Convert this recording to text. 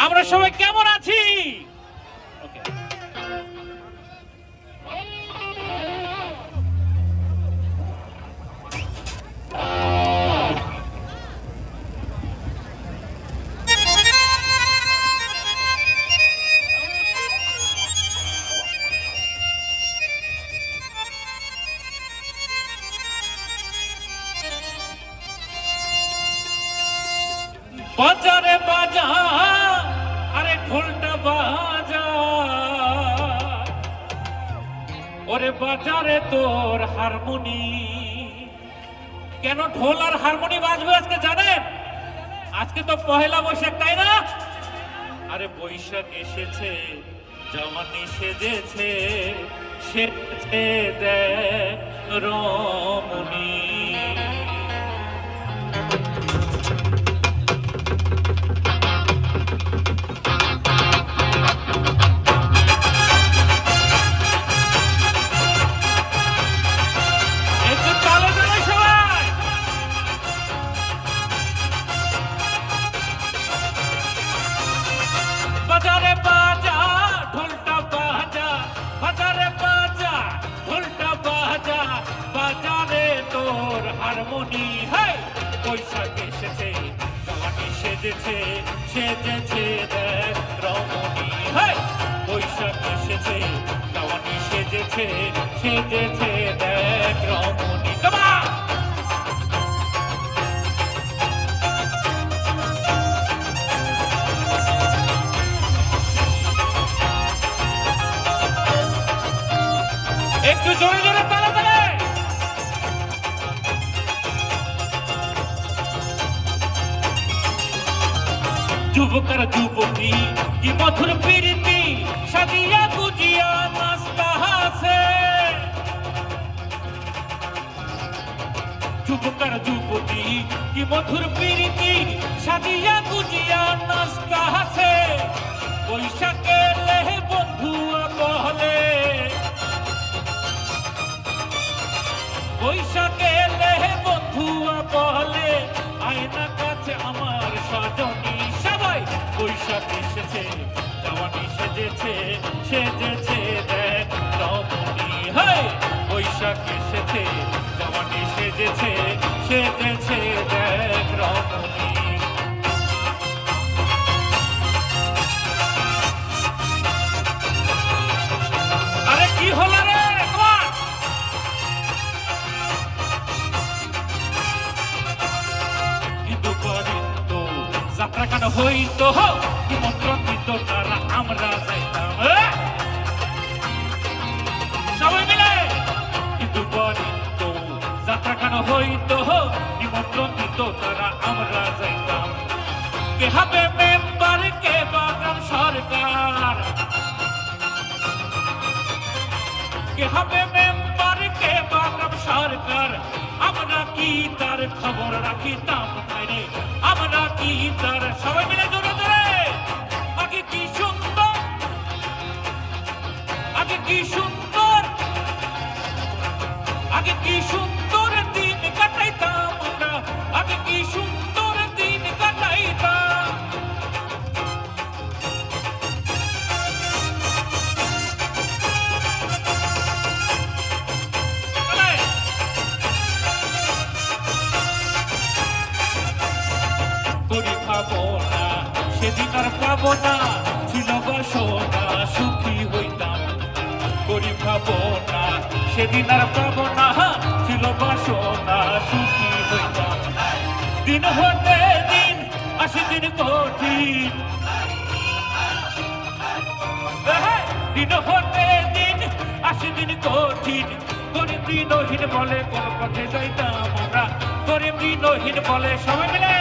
আমরা সবাই কেমন আছি? বাজারে বাজা, আরে ঢোলটা বাজা, ওরে বাজারে তোর হারমোনি। কেন ঢোল আর হারমোনি বাজবে আজকে জানেন? আজকে তো পহেলা বৈশাখ, তাই না? আরে বৈশাখ এসেছে, জওয়ানি সেজেছে, সেজেছে দেখ রমণী। বাজারে বাজা ঢোলটা বাজা, বাজারে বাজা ঢোলটা বাজা, বাজারে তোর হারমোনি। হাই বৈশাখ এসেছে, জওয়ানি সেজেছে, সেজেছে দেখ রমণী। হাই বৈশাখ এসেছে, জওয়ানি সেজেছে, সেজেছে দেখ রমণী। একটু জোরে জোরে তালা তালে। যুবক আর যুবতী কি মধুর প্রীতি, সাজিয়া গুজিয়া নাস্তা হাসে। যুবক আর যুবতী কি মধুর প্রীতি, সাজিয়া গুজিয়া নাস্তা হাসে। বৈশাখে লেহে বন্ধু বহলে, বৈশাখে এলে বন্ধু বলে, আয়না কাছে আমার সজনী। সবাই বৈশাখ এসেছে, জওয়ানি সেজেছে, সেজেছে দেখ রমণী। হায় বৈশাখ এসেছে, জওয়ানি সেজেছে, সেজেছে দেখ রমণী। আরে কি হলো রে? যাত্রা কেন হইতো, নিমন্ত্রণ দিত তারা, আমরা যাইতাম সবাই মিলে। কিন্তু বলিত যাত্রা কেন হইতো, নিমন্ত্রণ দিত তারা, আমরা যাইতাম। কে হবে মেম্বার, কে বাগান সরকার, কে হবে মেম্বার, কে বাগান সরকার, আমরা কি তার খবর রাখিতাম রে, আমরা কি তার। সবাই মিলে জোরে জোরে। আগে কি সুন্দর, আগে কি সুন্দর, আগে কি সুন্দর দিন কাটাইতাম আমরা, আগে কি সুন্দর দিন কাটাইতাম। খাবো না সেদিন আর পাবো না, ছিল বাসনা সুখী হইতাম। গরিব খাবো না সেদিন আর পাবো না, ছিল বাসনা সুখী হইতাম। দিন হতে দিন আসে দিন কঠিন, দিন হতে দিন আসে দিন কঠিন। গরিব দিনহীন বলে কোন পথে যাইতাম আমরা, গরিব দিনহীন বলে। সবাই মিলে